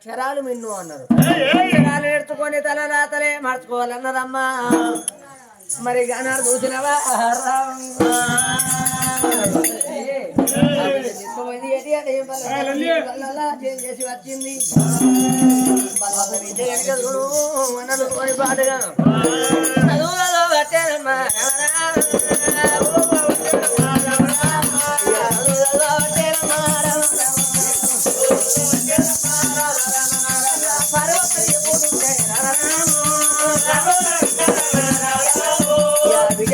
అక్షరాలు మిన్ను అన్నారు. అక్షరాలు నేర్చుకొని తల రాతలే మార్చుకోవాలన్నదమ్మా. మరి గానాడు చూసినవా చేసి వచ్చింది అన్నది కొని పాటగా చదువులలో పట్టారమ్మా.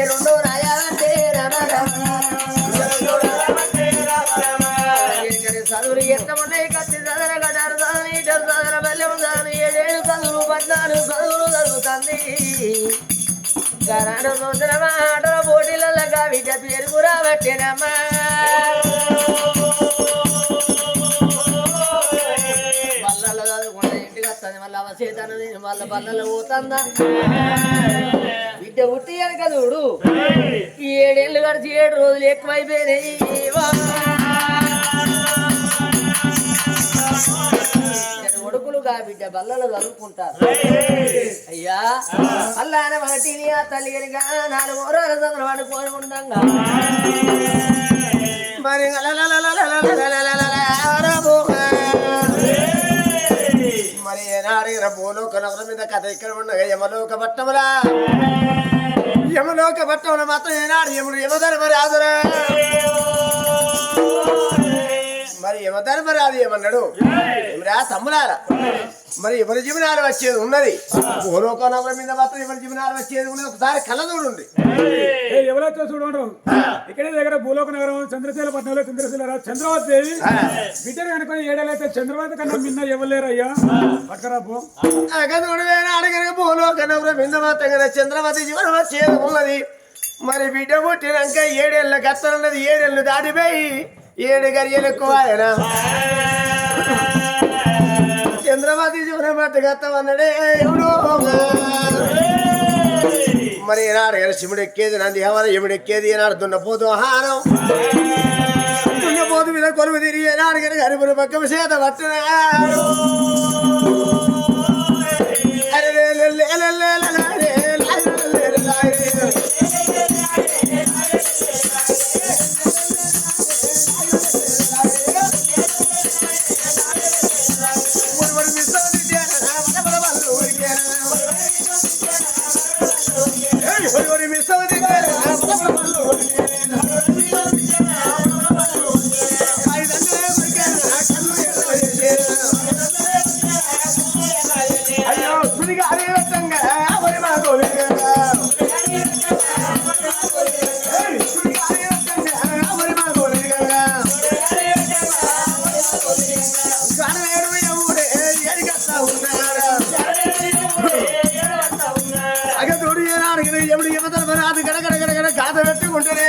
రెండో రాయాలంటే చదువులు ఎత్తమున్నాయి. కత్తి చదర గడారు చదువు ఈటలు చదర బల్లెము చదువు 7 ఏళ్ళు చదువులు 14 చదువులు చదువుతుంది. గరాడు సముద్రమా ఆటల పోటీలగా విద్య పేరు రాబట్టేనమ్మా. బల్లలో చదువుకుంటే ఇంటికి వస్తుంది. మళ్ళీ అవసేతనది వాళ్ళ బల్లలో పోతుందా బిడ్డ ఉట్టి కనుక చూడు. 7 ఏళ్ళు గడిచి 7 రోజులు ఎక్కువైపోయినాయి. కొడుకులుగా బిడ్డ బల్లలో చదువుకుంటారు. అయ్యా అల్లాన వాటిని ఆ తల్లి కనుక 4 రోజుల చదువు పడుకొని ఉండగా మరి మరి ఏనాడు భూలోక నగరం మీద కథ ఇక్కడ ఉండగా యమలోక పట్టములా యమలోక పట్టముల మాత్రం ఏనాడు యముడు యమధర్మ రాజురా. మరి యమధర్మరాజు ఏమన్నాడు రా తమ్ములారా మరి ఎవరి జీవనాలు వచ్చేది ఉన్నది. భూలోక నగరం మీద మాత్రం ఎవరి జీవనాలు వచ్చేది ఉన్నది. ఒకసారి కళ్ళ చూడండి. ఎవరైతే చూడండి ఇక్కడే దగ్గర భూలోక నగరం చంద్రశీల పట్టణంలో చంద్రవతి దేవి బిడ్డను కనుకొని 7 ఏళ్ళైతే చంద్రవతి కన్నా మిన్న ఇవ్వలేరయ్యా. పట్టరాబో అడగన భూలోక నగరం మీద మాత్రం కదా చంద్రవతి జీవనం వచ్చేది ఉన్నది. మరి బిడ్డ పుట్టినాక 7 ఏళ్ళ గత్తనున్నది. 7 ఏళ్ళు దాటిపోయి 7 గడియలు ఎక్కువ చంద్రవతి జీవనమతి గత్తమన్నాడే ఎవడో. మరి ఏనాడు శివుడు ఎక్కేది నంది హవన యముడు ఎక్కేది ఏనాడు దున్నపోతు ఆహారం దున్నపోతు మీద కొలువు తిరిగి ఏనాడు కనుక హరిపురి పక్కన చేత పట్టిన ఎప్పుడు యమధర్మరాజు గడగడగడగడ గాథ పెట్టుకుంటేనే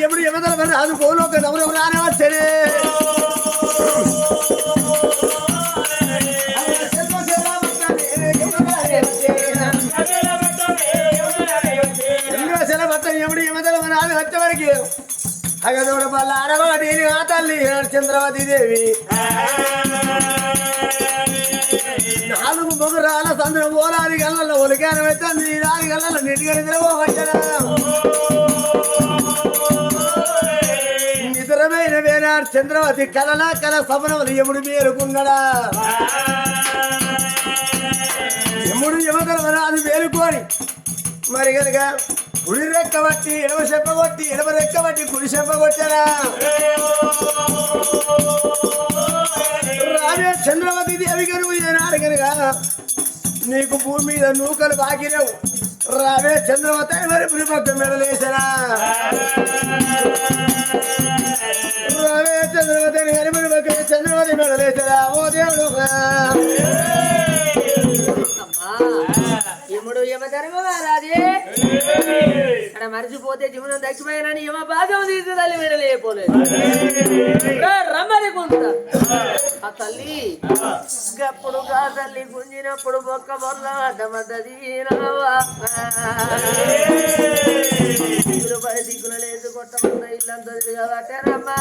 ఎప్పుడు యమధర్మరాజు భూలోక నగరం రానే వచ్చేనే ఎప్పుడు యమధర్మరాజు వచ్చేవరకు అగదోడ పల్ల అరవడి ఆ తల్లి చంద్రవతి దేవి 4 మొగరాల సంద్ర ఓలాది గల్లలో ఒలికానం ఎత్తంది 4 గల్లలో నీటిగా నిద్రపోవచ్చరా నిద్రమైన వేనాడు చంద్రవతి కలలా కల సపనవతి యముడు మేలుకున్నాడా యముడు యమధర్మరాజు మేలుకొని మరి కనుక కుడి రెక్క బట్టి ఎడమ చెప్పగొట్టి ఎడమ రెక్క బట్టి కుడి చెప్పగొట్టారా రాజే చంద్రవతి దేవి గనువు ఏనాడు కనుక నీకు భూమి మీద నూకలు బాగిలేవు రావే చంద్రవతి మరి పులిపక్క మెడలేసరా రావే చంద్రవతి అని పులిపక్క చంద్రవతి మెడలేసరా ఓ దేవుడు అక్కడ మరిచిపోతే జీవనం దక్కిపోయినని ఏమో భాగం తీసి తల్లి విడలేకపోలేదు రమ్మని కొంత ఆ తల్లి గప్పుడు కా తల్లి గుంజినప్పుడు బొక్క బొల్ల అడ్డమద్దది దిగులు పడి దిగులు లేదు కొట్టమన్న ఇల్లంతా పట్టారమ్మా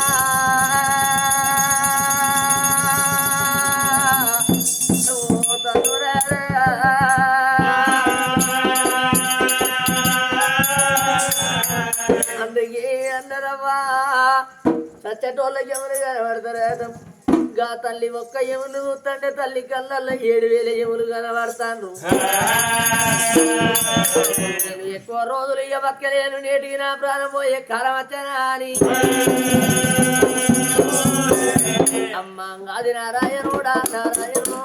అందుకే అన్నరమ్మా సచ్చటోళ్ళకి ఎవరు కనబడతారు గా తల్లి ఒక్క ఎములు చూస్తుంటే తల్లి కళ్ళల్లో 7,000 ఎములు కనబడతాను నేను ఎక్కువ రోజులు ఇక బక్కలేను నేటికి నా ప్రాణం పోయే కాలం వచ్చానా అని అమ్మ అది నారాయణుడా నారాయణుడా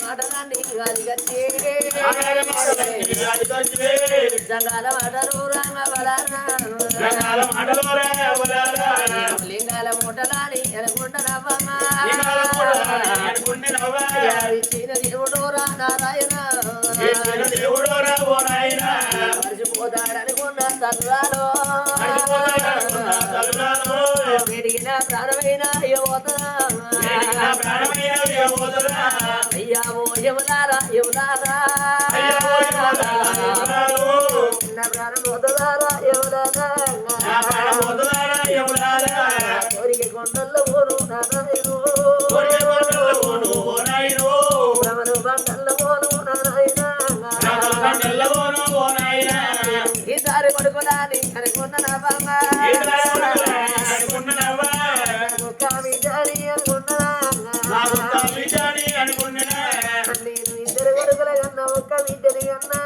మాటలన్నీ గాలి గచ్చే జంగాల మాటలు లింగాల మూటలాని ఎనకుంటనవ్వమ్మ దేవుడు రా నారాయణ మరిచిపోతాడనుకున్న తల్లాలో పెరిగిన ప్రాణమైన అయ్యావో యములారా యములారా నా ప్రాణం వదలారా యములారా కోరిక కొండల్లో పోను నారాయణ భ్రమను బండల్లో పోను నారాయణ ఈసారి కొడుకులాని అనుకున్న నా బామ్మ నేను 2 కొడుకుల కన్నా ఒక్క బిడ్డని కన్నా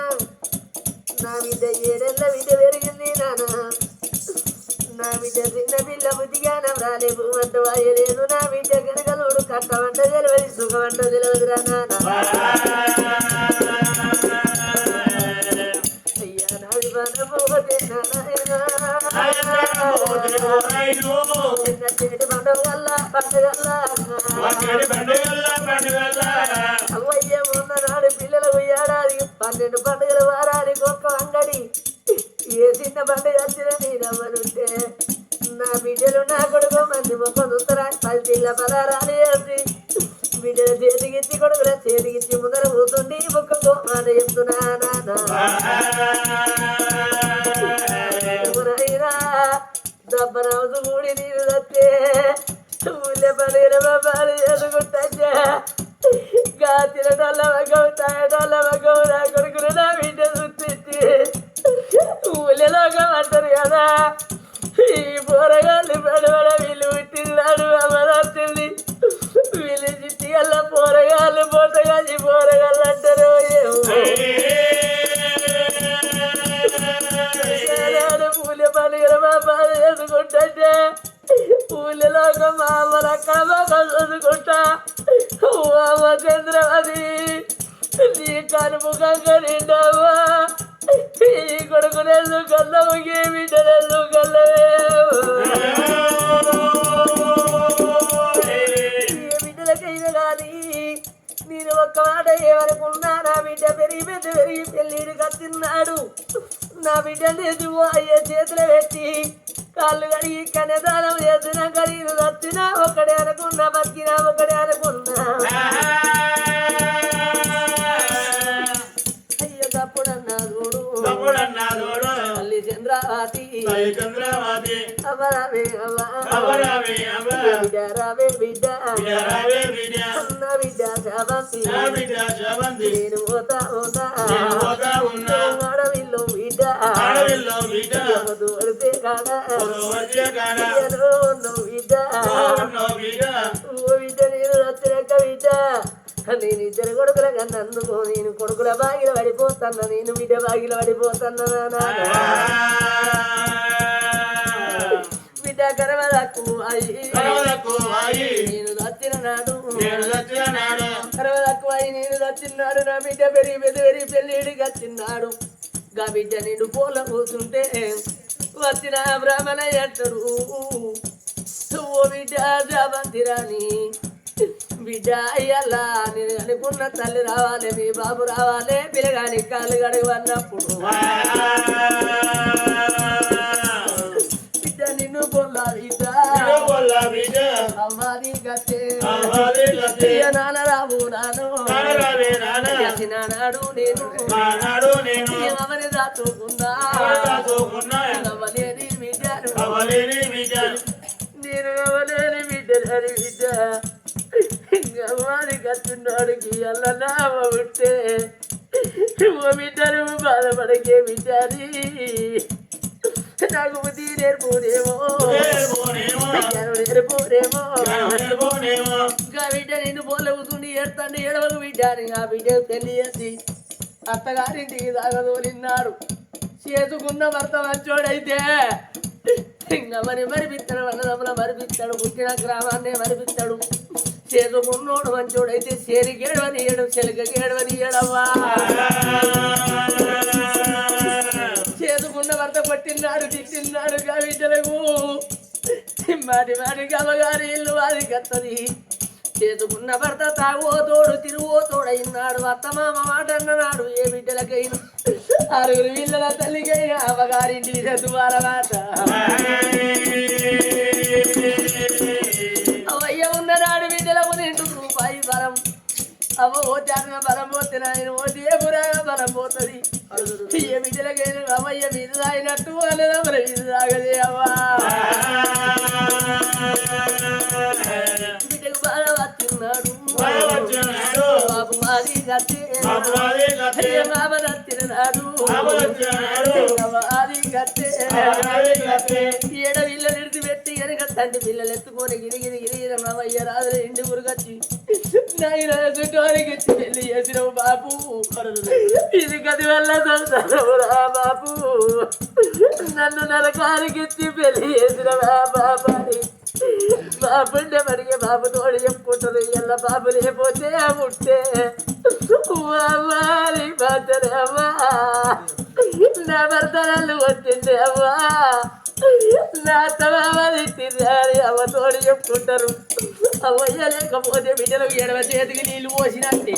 నా బిడ్డ 7 ఏళ్ల బిడ్డ పెరిగింది నా బిడ్డ చిన్న పిల్ల బుద్ధిగానం రాలేవు అంట వాయలేదు నా బిడ్డ కనుకలుడు కట్టమంట తెలియదు సుఖమంట తెలియదురా నాన్న అయ్యా నాది పోతే చిన్న చేటి పండుగల్లా అవ్వయ్య ఉన్ననాడు పిల్లలకు ఏడాది 12 పండుగల వారానికి ఒక్క అంగడి ఏ చిన్న పండుగ వచ్చిన నేనవ్వనుంటే నా బిడ్డలు నా కొడుకు మంది మొక్క చూస్తారా 10 పిల్ల పదారాలు వేసి బిడ్డలు చేతికిచ్చి కొడుకుల చేతికిచ్చి ముందర పోతుండి ఒక్కో మాట చెప్తున్నా దబ్బరాజు మూడి నీరు వచ్చే ఊళ్ళే పదిహేను బాబాలు చేసుకుంటా గా తినటోళ్ళ మగవు తాగటోళ్ళ మగవు నా కొడుకులు నా బిడ్డ చూపించి ఊళ్ళలోగా అంటారు కదా ఈ పోరగాళ్ళు పడవడ వీళ్ళు పుట్టిన్నాడు అమరాత్రి వీళ్ళు చిట్టి అల్ల పోరగాళ్ళు పోటగాలి పోరగాళ్ళు అంటారు పూలే పండుగల మా బాధ చేసుకుంటే ఊళ్ళలోగా మా అమ్మలు అక్కడ బాగా చదువుకుంటా అమ్మ చంద్రవది నీ కనుముఖంగా నిండావా ఈ కొడుకునేళ్ళు కళ్ళవు ఏ బిడ్డనేళ్ళు కళ్ళవే ఏ బిడ్డలకైనా కానీ నేను ఒక్క మాట ఏమనుకున్నా నా బిడ్డ పెరిగి పెళ్ళిడు కత్తిన్నాడు నా బిడ్డ నిజమో అయ్యే చేతులు పెట్టి కాళ్ళు కడిగి కన్యదానం చేసినా కడిగి వచ్చినా ఒకడే అనుకున్నా బతికినా ఒకడే అనుకున్నా అయ్యో తప్పుడన్నా చూడు తల్లి చంద్రావతి అవరావే రావే బిడ్డ అన్న బిడ్డ శాబంతి నేను పోతా అడవిలో బిడ్డ దూరితే కాడా బిడ్డ ఓ బిడ్డ నేను రచ్చలేక బిడ్డ నేను 2 కొడుకుల కన్నా అందుకో నేను కొడుకుల బాగిల పడిపోతాను నేను బిడ్డ బాగిల పడిపోతాను బిడ్డ కరవలకు అయ్యి నేను దచ్చిన నాడు కరవలకు అయ్యి నేను దచ్చిన్నాడు నా బిడ్డ పెరిగి పెళ్ళిడికి వచ్చిన్నాడు గా బిడ్డ నిండు పూల కూర్చుంటే వచ్చిన బ్రాహ్మణ అంటారు ఓ బిడ్డ జాబంతిరాని బిడ్డ బిడ్డ అయ్యల్లా నేను అనుకున్న తల్లి రావాలి మీ బాబు రావాలి పిల్లగాని కాళ్ళు గడవన్నప్పుడు బిడ్డ నిన్ను పొల్లా బిడ్డ అమ్మాది గట్టే నాన్న రాబు నాను నాడు నేను ఎవరి దాచుకున్నా అవ్వలేని బిడ్డను నేను అవ్వలేని బిడ్డని బిడ్డ అమ్మాది కట్టున్నాడుకి అల్లనా ఉంటే ఓ బిడ్డను బాధపడకే బిడ్డని నాకు బుద్ధి నేర్పునేమో బిడ్డ నిన్ను పోలవుతుంది ఏడుతాండి ఏడవకు బిడ్డని ఆ బిడ్డ పెళ్లి చేసి అత్తగారింటికి దాగదోలిన్నాడు చేసుకున్న భర్త మంచోడైతే ఇంకా మరిపిస్తాడు అన్నదమ్ముల మరిపిస్తాడు పుట్టిన గ్రామాన్నే మరిపిస్తాడు చేసుకున్నోడు మంచోడైతే చేరికేడవనియడు చెలకేడవనియడవ్వా చేసుకున్న భర్త పట్టిన్నాడు తిట్టిన్నాడు బిడ్డలకు మాటి మాటికి అమ్మగారి ఇల్లు అది కత్తది చేసుకున్న భర్త తాగోతోడు తిరుగోతోడైనాడు అత్తమామ మాట అన్ననాడు ఏ బిడ్డలకైనా ఆరుగురు పిల్లల తల్లికైనా అమ్మగారింటి ద్వారా మాట అవయ్య ఉన్ననాడు బిడ్డలకు నిండు రూపాయి బలం అవ్వ పోతే అన్న బలం పోతే నాయన పోతే ఏ పురాగా బలం పోతుంది ఏ బిడ్డలకైనా అమ్మయ్య మీద తాగినట్టు అన్నదా మరి మీద తాగదే అవ్వా బిడ్డకు బాగా వచ్చిన్నాడు బాబు మాది కట్టే బాబా నచ్చినాడు అది కట్టే ఏడ పిల్లలు ఇడిచి పెట్టి కనుక తండ్రి పిల్లలు ఎత్తుకొని గిరిగిరి గిరిగిన మామయ్య రాజుల ఇంటి గురికొచ్చి నాయన చుట్టానికి పెళ్లి చేసినావు బాబు ఇది గది వల్ల సంసారమురా బాబు నన్ను నరకానికి ఇచ్చి పెళ్లి చేసినవా బాబాని బాబుండే మడిగే బాబు తోడు చెప్పుకుంటారు ఇలా బాబు లేకపోతే ముట్టే అమ్మాని బాధరే అమ్మా నా భర్త నన్ను కొట్టిండే అమ్మా నా తమామని తిరిగారి అమ్మ తోడు చెప్పుకుంటారు అవ్వయ్య లేకపోతే బిడ్డలకు ఎడవ చేతికి నీళ్లు పోసినట్టే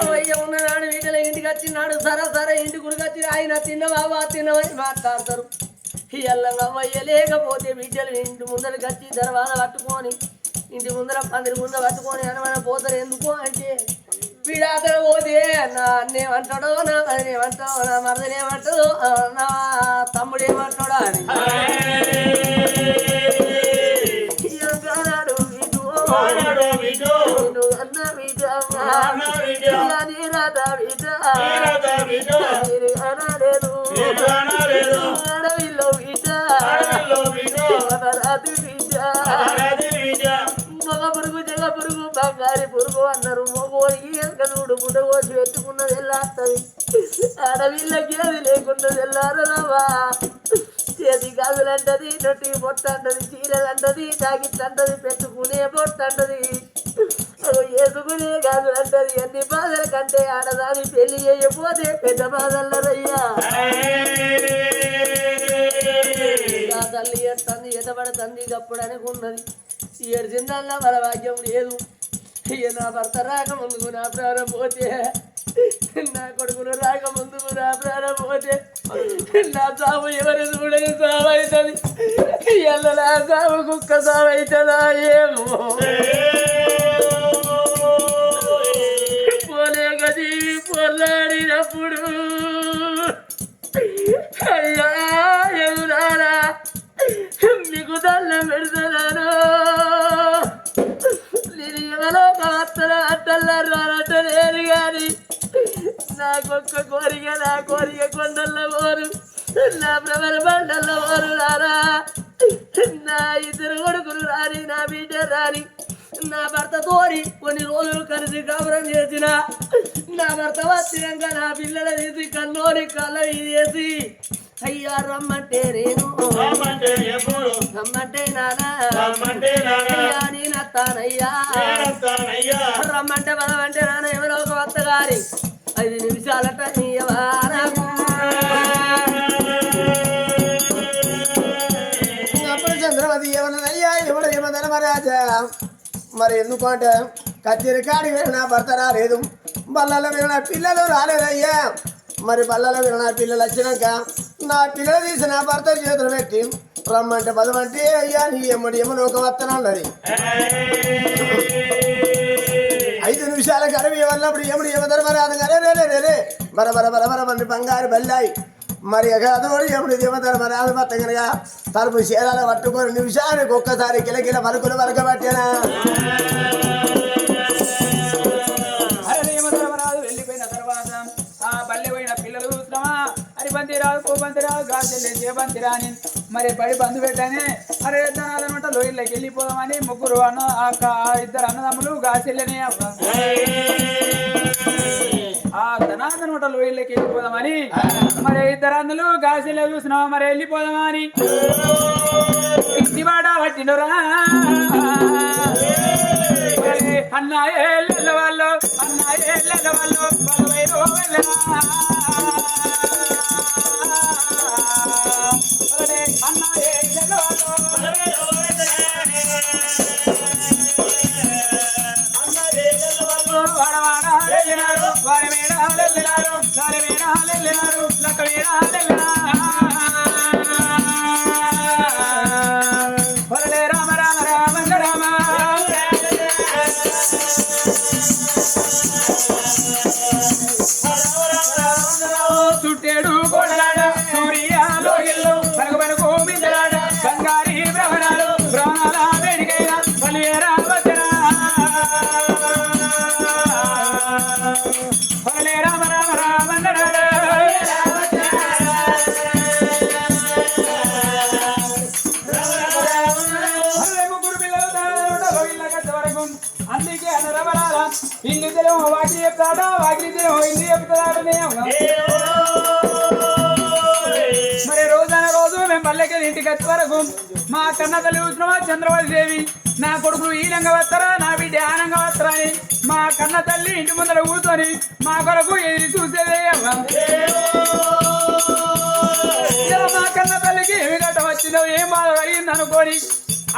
అవ్వయ్య ఉన్ననాడు బిడ్డల ఇంటికి వచ్చినాడు సరే ఇంటి గురికి వచ్చి ఆయన తిన్నవా తిన్నవని మాట్లాడతారు అవ్వయ్య లేకపోతే బిడ్డలు ఇంటి ముందరికి వచ్చి దర్వాజ పట్టుకొని ఇంటి ముందర పందిరి ముందర పట్టుకొని అనమన పోతారు ఎందుకు అంటే వీడాతడు పోతే నా అన్నేమంటాడో నా మరినేమంటాడో నా మరదనేమంటాడో నా తమ్ముడేమంటాడో అని అన్న బిడ్డ అనలేదు అడవిలో బిడ్డ మగ పురుగు జగ పురుగు బంగారి పురుగు అన్నారు మగోడికి ఎంత చూడు గుడ్డ కోసి పెట్టుకున్నది వెళ్ళాస్తుంది అడవిళ్ళకి అది లేకున్నది వెళ్ళారవా చేతి గాజులంటది నొట్టి పొట్ట అంటది చీరలంటది జాకెట్ అంటది పెట్టుకునే పొట్ట అంటది వేసుకునే గాజులంటది అన్ని బాధల కంటే ఆడదాని పెళ్లి చేయకపోతే పెద్ద బాధల్లరయ్యా తల్లి ఎడుతుంది ఎదబడుతుంది గప్పుడు అనుకున్నది ఏడ్చిందల్లా మన భాగ్యం లేదు నా భర్త రాకముందుకు నా ప్రాణం పోతే నా కొడుకును రాకముందుకు నా ప్రాణం పోతే నా సాగు ఎవరు చూడని సాగు అవుతుంది ఎల్ల నా సాగు కుక్క సాగు అవుతుందా ఏమో పోలేక జీవి పొల్లాడినప్పుడు అయ్యా ఎవరారా మీకు దండం పెడుతున్నాను నేను ఎవరో కాస్తల అట్టల్లారంట లేదు కానీ నాకొక్క కోరిక నా కోరిక కొండల్లో పోరు నా ప్రబల బండల్లో పోరు రారా నా ఇద్దరు కొడుకులు రాని నా బిడ్డ రాని నా భర్త తోరి కొన్ని రోజులు కలిసి కాపురం చేసిన నా భర్త వచ్చినాక నా పిల్లల తీసి కన్నోని కళ్ళ వేసి అయ్యా రమ్మంటే నేను రమ్మంటే నానా నేను వస్తానయ్యా రమ్మంటే బలమంటే నాన్న ఎవరో ఒక వత్త గారి 5 నిమిషాలట అప్పుడు చంద్రవతి ఏమన్నదయ్యా ఎవడ ఏమన్నా ధర్మరాజా మరి ఎందుకంటే కచేరి కాడికి వెళ్ళిన భర్త రాలేదు, బల్లలో వెళ్ళిన పిల్లలు రాలేదయ్యా. మరి బల్లలో వెళ్ళిన పిల్లలు వచ్చినాక నా పిల్లలు తీసిన భర్త చేతులు పెట్టి రమ్మంటే పదమంటే అయ్యా నీ ఎమ్మడి ఒక వత్తన ఉన్నది. 5 నిమిషాల గడివి వల్లప్పుడు ఎముడు ధర్మరాజు రే బర మంది బంగారు బెల్లాయి. మరి అదోడు ఎముడు ధర్మరాజు పట్టగనగా తలుపు చీరాలు పట్టుకొని నిమిషానికి ఒక్కసారి కిలకిల పలుకులు వరకబట్టేనా. వెళ్ళిపోయిన తర్వాత ఆ పల్లె పోయిన పిల్లలు చూస్తున్నామా హరిబంతిరావు కోబంతిరావు గాజెల్లే చేబంతిరాని మరి బడి బంధు పెట్టానే అరే ధనాలన్నమాట లోయల్లోకి వెళ్ళిపోదామని ముగ్గురు ఇద్దరు అన్నదమ్ములు గాజెల్లనే ఆ ధనాదనమాట లోయల్లోకి వెళ్ళిపోదామని మరి ఇద్దరు అన్నలు గాజెల్లే చూసినావా మరి వెళ్ళిపోదామని ఇంటివాడ పట్టినరా అన్నాయే వాళ్ళు చుట్టేడు కొడలాడ సూర్యాలో ఇల్లు పలుకు మిందలాడ బంగారీ భ్రమణాలు భ్రమణాల వేడికైనా పలివేరా వచ్చరా పలే రామ రామ రామన్నాడ ముగ్గురు పిల్లలు వరకు అందుకే అనరవరాల ఇల్లు తెలవ వాకి చెప్తాడా వాకి తెలవ ఇల్లు చెప్తాడనే మరి రోజు మేము పల్లెకి ఇంటికి వచ్చే వరకు మా కన్న తల్లి చూసినవా చంద్రవతి దేవి నా కొడుకులు ఈనంగా వస్తారా నా బిడ్డ ఆనంగా వస్తారా అని మా కన్న తల్లి ఇంటి ముందర కూర్చొని మా కొరకు ఎదురు చూసేదే మా కన్న తల్లికి ఏమి గట్ట వచ్చిందో ఏం బాధ కలిగింది అనుకోని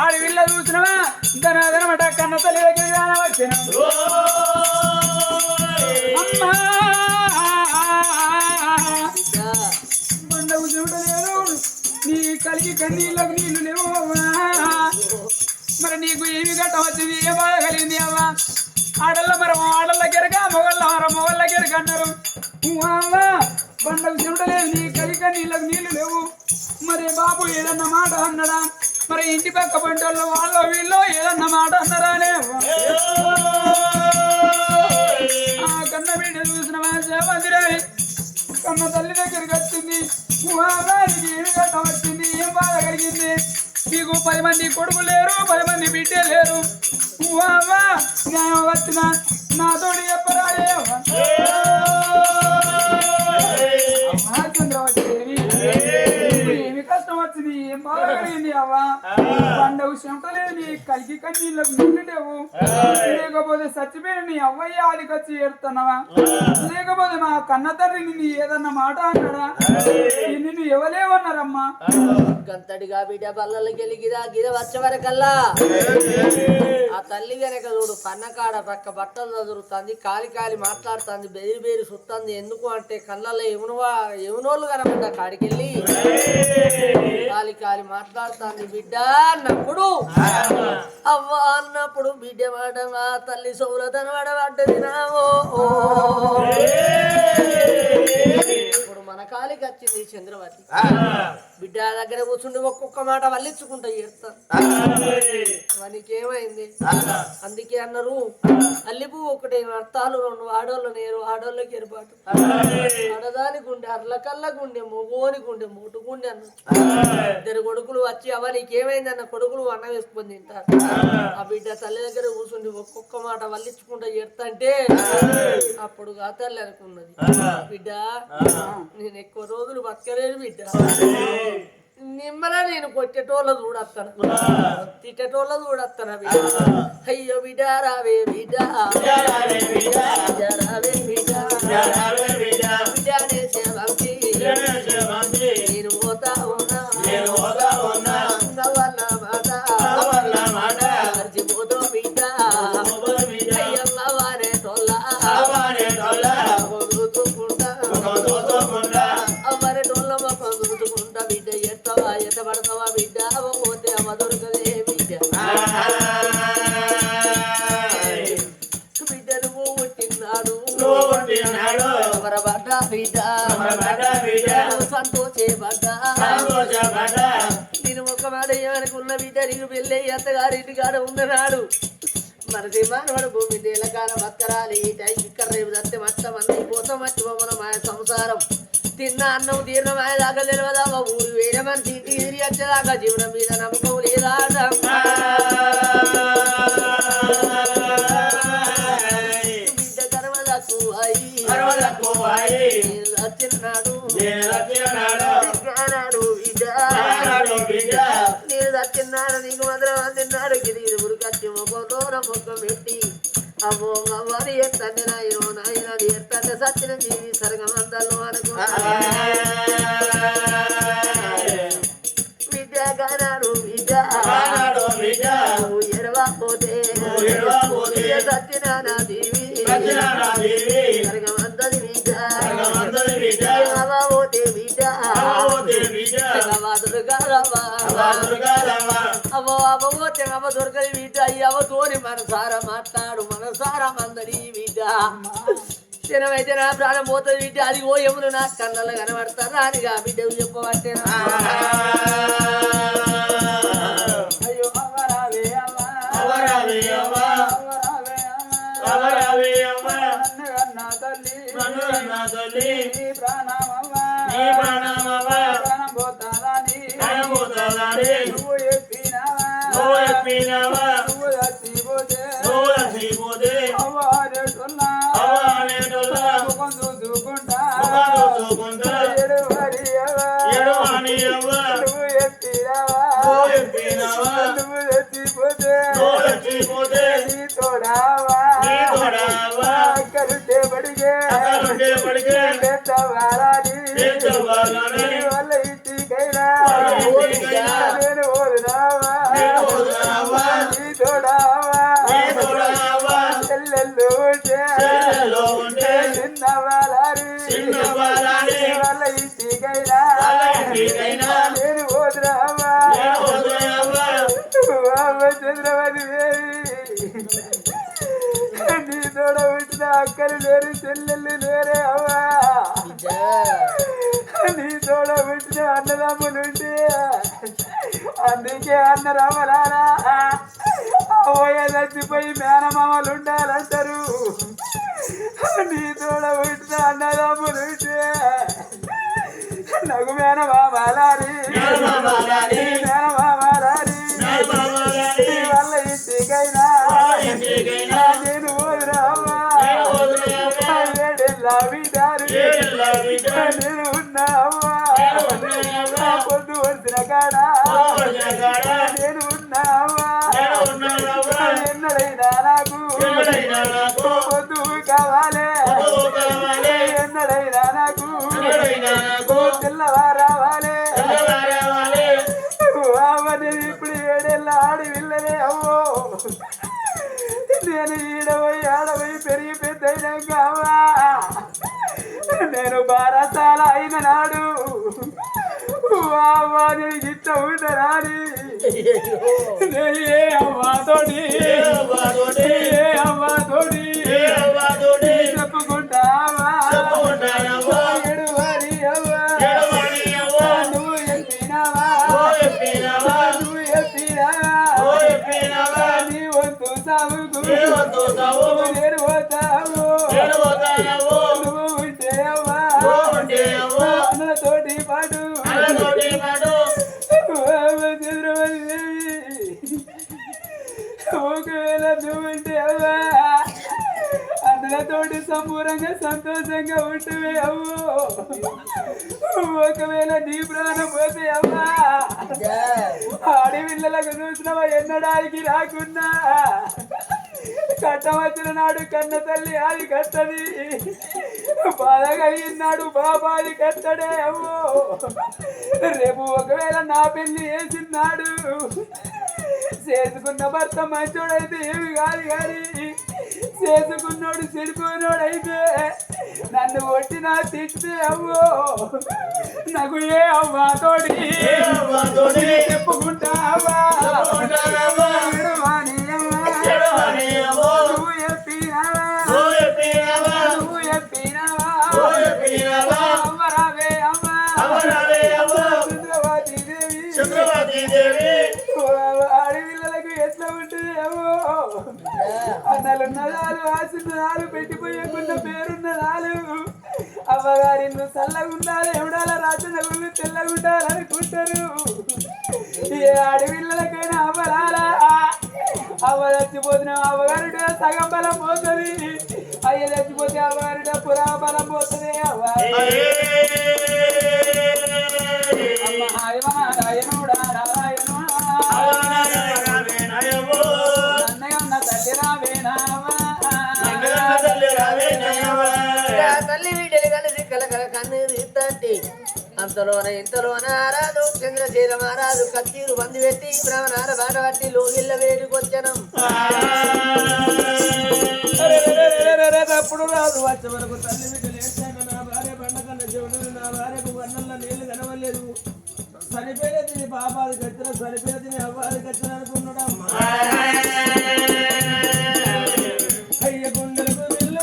ఆడి వీళ్ళ చూసినవా ధనమాట కన్న తల్లి దగ్గర వచ్చిన బండకు చూడలేరు నీ కలిగి కన్నీళ్ళకు నీళ్ళు లేవు మరి నీకు ఏమి గట్ట వచ్చింది ఏ బాధ కలిగింది అవ్వా ఆడళ్ళ మరి ఆడళ్ళ కెరక మొగళ్ళ కెరక అన్నారు బండకు చూడలేదు నీ కలిగి కన్నీళ్ళకు నీళ్ళు లేవు మరి బాబు ఏదన్నా మాట అన్నడా మరి ఇంటి పక్క పంటల్లో వాళ్ళు వీళ్ళు ఏదన్నా మాట అన్నారానే ఆ కన్న బిడ్డ చూసిన మందిరాయి కన్న తల్లి దగ్గరికి వచ్చింది ఏమి గట్ట వచ్చింది ఏం బాధ కలిగింది నీకు 10 మంది కొడుకులు లేరు 10 మంది బిడ్డే లేరు నేను వచ్చిన నాతోటి చెప్పరాడే చంద్రవతి దేవి ఏమి కష్టం వచ్చింది ఏం బాధ కలిగింది అవ్వా పండగ చెమటలేదు నీ కలిగి కన్నీళ్ళకు నిండులేవు లేకపోతే చచ్చిపోయిన నీ అవ్వయ్య ఆదికొచ్చి ఏడుతున్నావా లేకపోతే మా కన్న తండ్రి నిన్ను ఏదన్నా మాట అన్నాడా నిన్ను ఎవలేమన్నారమ్మా గంతడిగా బిడ్డ బల్లలకి వెళ్ళి గిర వచ్చే వరకల్లా ఆ తల్లి గనక చూడు పన్నకాడ పక్క బట్టలు చదురుతుంది కాలి మాట్లాడుతుంది బేరి సుత్తుంది ఎందుకు అంటే కళ్ళల్లో యమునోళ్ళు కనబడ్డ కాడికెళ్ళి కాలి మాట్లాడుతుంది బిడ్డ అన్నప్పుడు అవ్వ అన్నప్పుడు బిడ్డ మాట మా తల్లి సౌలతన పడ్డది నావో ఇప్పుడు మన కాలికి వచ్చింది చంద్రవతి బిడ్డ దగ్గర కూర్చుండి ఒక్కొక్క మాట వల్లించుకుంటా ఏడుతాను మనకేమైంది అందుకే అన్నారు అల్లిపు ఒకటి అర్థాలు 2 ఆడోళ్ళు నేరు ఆడోళ్ళకి ఏర్పాటు ఆడదాని గుండె అర్లకల్ల గుండె మొగోని గుండె మూటు గుండె అన్న 2 కొడుకులు వచ్చి అవ నీకేమైంది అన్న కొడుకులు అన్న వేసుకొని తింటారు ఆ బిడ్డ తల్లి దగ్గర కూర్చుండి ఒక్కొక్క మాట వల్లించుకుంటా ఏడుతంటే అప్పుడు ఆ తల్లి అనుకున్నది బిడ్డ నేను ఎక్కువ రోజులు బతకలేను బిడ్డ నిమ్మల నేను కొట్టేటోళ్ళ చూడస్తాను తిట్టేటోళ్ళ చూడస్తాను బిడ్డ అయ్యో బిడ్డ రావే బిడ్డ రావే బిడ్డ బిడ్డనే సేవంతి నేను పోతా ఉన్నా వల్ల మాట బిడ్డ పోతే అమ్మ దొరకదే బిడ్డ బిడ్డ నువ్వు పుట్టినాడు అమరబడ్డ బిడ్డ సంతోషపడ్డా నేను ఒక మాట ఏమనుకున్న బిడ్డ నీకు పెళ్ళి అత్తగారింటి కాడ ఉన్ననాడు మన దిమానవాడు భూమి నీలకాల బక్కరాలి ఈ టైం ఇక్కడ రేపు దత్తే మట్టం అన్నీ పోతాం మర్చిపోమన మాయ సంసారం తిన్న అన్నం తీర్ణ మాయ దాకా తెలియదా ఊరు వేయమని తింటి తిరిగి వచ్చేదాకా జీవనం మీద నమ్మకం లేదా బిడ్డ కర్మ తక్కువ వచ్చినాడు నేను దచ్చిన్నాడు నీకు మాత్రం అందిన్నాడు గిరి ఉరికచ్చి మొక్కతో మొక్క పెట్టి అమ్మో అమ్మని ఎత్తండి నాయో నాయనది ఎత్తండి సచ్చిన జీవి సరగమందలు అనుకున్నా విద్య గానాడు విద్య నువ్వు ఎడవపోతే సచ్చిన నా జీవి సరగమందది విద్య పోతే విద్య అవ్వ పోతే అవ్వ దొరకది బిడ్డ అవ్వతోని మనసారా మాట్లాడు మనసారా మందడి బిడ్డ తినమైతే నా ప్రాణం పోతుంది బిడ్డ అది ఓ ఎమును నా కళ్ళలో కనబడతారా అనిగా బిడ్డ చెప్పబట్టేనా అయ్యో అవ్వరావే తల్లి ప్రాణం పోతాని నువ్వు చెప్పినావా నువ్వు చచ్చిపోతే అవ్వారేటున్నా ముఖం చూసుకుంటా నువ్వు చెప్పినావా నువ్వు చచ్చిపోతే నీ తోడావా కరుటే పడిగే వాళ్ళ ఇంటికైనా నేను ఓడినావా నీ తోడావా చెల్లెళ్ళు ఉంటే చిన్నవాళ్ళ ఇంటికైనా నేను ఓడినావా చంద్రవతి నీ తోడ ఉంచిన అక్కలు లేరు చెల్లెళ్ళు లేరే అవ్వా నీ తోడ ఉంచిన అన్నదమ్ములుంటే అందుకే అన్నరామలారా అవ్వయ్య చచ్చిపోయి మేనమామలు ఉండాలంటారు నీ తోడ ఉంచిన అన్నదమ్ములుంటే నాకు మేనమామలారి వాళ్ళ ఇంటికైనా నేను ఓదిరావా నేను ఉన్నావా పొద్దు వచ్చిన కాడా నేను ఉన్నావా ఎన్నడైనా నాకు పొద్దు కావాలి ఎన్నడైనా నాకు తెల్లవారావాలి నేను ఇప్పుడు ఏడేళ్ళ ఆడి వెళ్ళనే అవ్వో నేను ఈడపోయి ఆడపోయి పెరిగి పెద్దయినాక అవ్వా నేను బారసాల అయిన నాడు అవ్వా నేను గిట్ట ఉండరాని నేను ఏ అవ్వాతోటి చెప్పుకుంటావా ఎడువారి అవ్వా నువ్వు చెప్పినావా నీ వంతు సాగుకు నేను పోతావు నువ్వు ఉంటే అవ్వా తోటి పాటు ఒకవేళ నువ్వు ఉంటే అవ్వా అందులతోటి సంపూర్ణంగా సంతోషంగా ఉంటువే అవ్వు ఒకవేళ నీ ప్రాణం పోతే అవ్వా ఆడపిల్లలకు చూసినవా ఎన్నడానికి రాకున్నా కట్టం వచ్చిన నాడు కన్న తల్లి అది కట్టది బాధ కలిగినాడు బాబాది కట్టడే అవ్వో రేపు ఒకవేళ నా పెళ్లి వేసినాడు చేసుకున్న భర్త మంచోడైతే ఏమి కాదు కానీ చేసుకున్నాడు చెడిపోయినోడైతే నన్ను కొట్టినా తిట్టే అవ్వో నగు ఏ అవ్వతోటి చెప్పుకుంటావా నువ్వు చెప్పినావా అమ్మరావే అమ్మ చంద్రవతి దేవి ఆడపిల్లలకు ఎట్లా ఉంటుందేమో అన్నలున్నదాలు ఆశున్నదాలు పెట్టిపోయకుండా పేరున్నదాలు అవ్వగారిల్లు చల్లగుండాలి ఎవడాల రాజనగుళ్ళు తెల్లగుండాలి అనుకుంటారు ఏ ఆడపిల్లలకైనా అవ్వరాలా అవ్వ చచ్చిపోతున్న అవ్వగారుడ సగం బలం పోతుంది అయ్య చచ్చిపోతే అవ్వగారుడ పురా బలం పోతుంది అవ్వ నారాయణుడా నారాయణుడా అన్నయ్య ఉన్న తల్లి రావేనావా తల్లి వీడిని కలిసి కలకల కన్నీరు ఇత్తండి అంతలోన ఇంతలోన రాదు చంద్రశీల మహారాజు కత్తీరు బంది పెట్టి బ్రహ్మనార బాట పట్టి లోగిళ్ళ వేడుకొచ్చనం అప్పుడు రాదు వచ్చే వరకు తల్లి బిడ్డలు ఏడ్చాక నా భార్య పండగన్న చెవుడు నా భార్యకు వన్నల్లో నీళ్లు కనవలేదు చనిపోయేది నీ పాపాది కట్టిన చనిపోయేది నీ అవ్వాలి కట్టిన అనుకున్నాడమ్మా అయ్య గుండెలకు విల్లు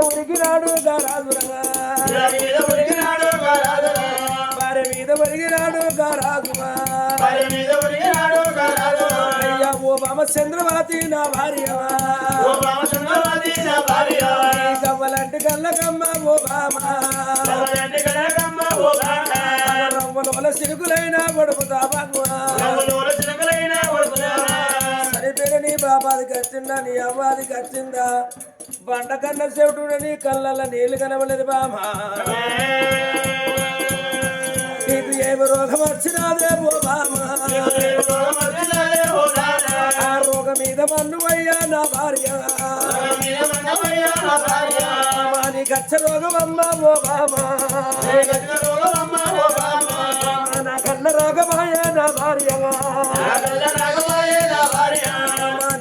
ఉరికినాడు భార్య మీద ఒరిగినాడు అయ్యా ఓ బామ చంద్రవతి నా భార్య గవ్వలంటి కళ్ళకమ్మ ఓ బామ రవ్వల సిరుకులైన కొడుకుతా సరిపోయిన నీ బాబాది కచ్చిందా నీ అవ్వాది కచ్చిందా బండ కన్న చెవిటుడు నీ కళ్ళల్లో నీళ్లు కనవలేదు బామా నీకు ఏమి రోగం వచ్చినాదే ఓ బామా ఆ రోగం మీద మన్ను అయ్యా నా భార్య నీ గచ్చ రోగం అమ్మ ఓ బామా నా కన్న రోగమాయే నా భార్య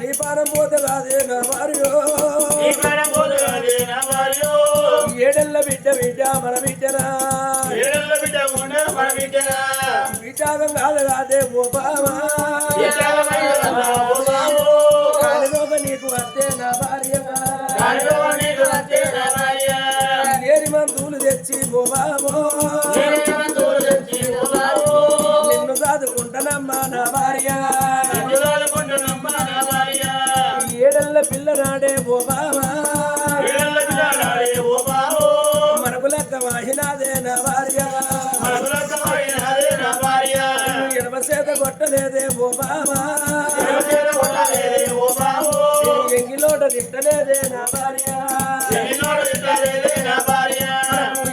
నీ పానం పోతే రాదే నా భార్య ఏడెల్ల బిడ్డ మన బిడ్డనా విచారం కాదు కాదే ఓ బామా కాలిలోక నీకు వస్తే నా భార్య లేని మందులు తెచ్చి ఓ బామో నిన్ను దాదుకుంటానమ్మా నా భార్య ఏడెల్ల పిల్ల నాడే ఓ బామా మనకు లెక్క వాహినాదే నా భార్య ఎడమ చేత కొట్టలేదే ఓ బామా ఎంగిలోట తిట్టలేదే నా భార్య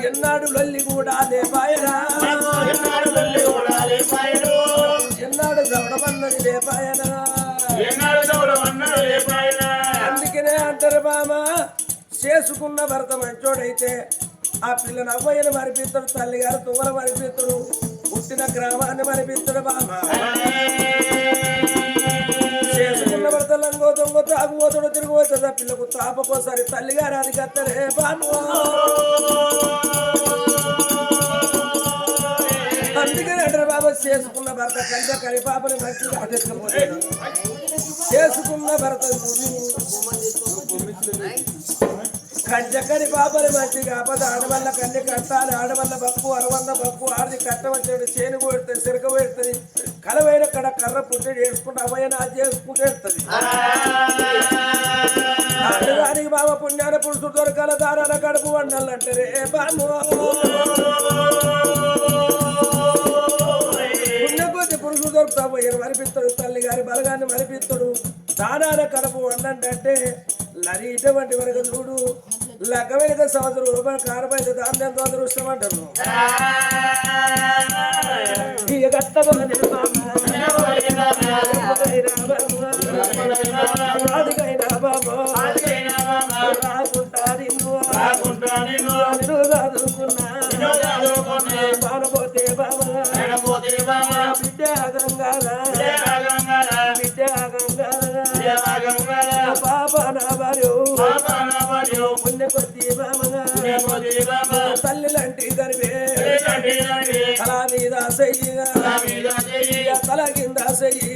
ఎన్నాడు లల్లి కూడా లేపాయనా ఎన్నాడు గౌడమన్నది లేపాయనా అందుకనే అంటారు బామా చేసుకున్న భర్త మంచోడైతే ఆ పిల్లని అవ్వయ్యను మరిపిస్తాడు తల్లిగారు తువ్వల మరిపిస్తాడు పుట్టిన గ్రామాన్ని మరిపిస్తాడు బామా చేసుకున్న భర్త లంగో దొంగ తాగుపోతాడు తిరిగిపోతుంది ఆ పిల్లకు తాపకోసారి తల్లిగారు అది కత్తరే బాను అందుకని అంటారు బాబా చేసుకున్న భర్త కంట కలిపాపని మంచిగా అటెత్తుకుపోతాడు చేసుకున్న భర్త కంచకని పాపని మంచిగా ఆపద ఆడవల్ల కన్ని కట్టాలి ఆడవల్ల బప్పు అరవల్ల బప్పు ఆడిది కట్టవచ్చాడు చేను పెడుతుంది సిరక పెడుతుంది కలవైన కడ కర్ర పుట్టి చేసుకుంటే అవైనా అది చేసుకుంటే వెళ్తుంది ఆడదానికి బాబా పుణ్యాన పురుషుడు దొరకాల దారాల కడుపు వండాలంటారే బాను పుణ్యకొద్ది పురుషుడు దొరుకుతా పోయారు మరిపిస్తాడు తల్లి గారి బలగాన్ని మరిపిస్తాడు దానాల కడుపు వండంటే లరి ఇటువంటి వరకు చూడు లగ్గమైన సంవత్సరం రూపాయలు కారపైతే దాన్ని ఎంతో అదృష్టం అంటారు ఇక కట్టబడికైనా బాబా చదువుకున్నా మానపోతే బాబా బిడ్డ గంగాల బిడ్డ గంగాల బాబా నా భార్య పుణ్య కొద్ది బామగా తల్లి లాంటి గర్వే తల మీద సయ్యిగా తల కింద సయ్యి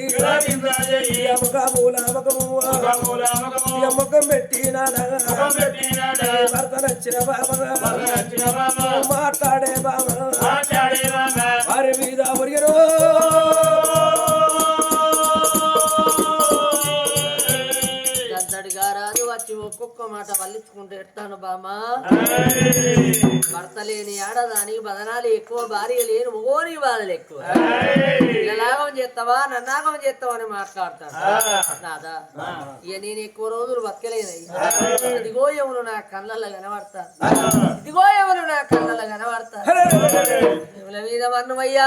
ముఖం పెట్టినాడా భర్త నచ్చిన బాబా మాట్లాడే బాబా వారి మీద ఒరిగరు గంతడిగా రాదు వచ్చి ఒక్కొక్క మాట వల్లించుకుంటూ ఎడతాను బామా భర్త లేని ఆడదానికి బదనాలు ఎక్కువ భార్య లేని మగోని బాధలు ఎక్కువ ఇలాగం చేస్తావా నన్నాగం చేస్తావా అని మాట్లాడతాను నాదా ఇక నేను ఎక్కువ రోజులు బతకలేనయ్యా ఇదిగో ఎవరు నా కళ్ళల్లో కనబడతా ఇదిగో ఎవరు నా కళ్ళల్లో కనబడతా ఎవరి మీద మన్నమయ్యా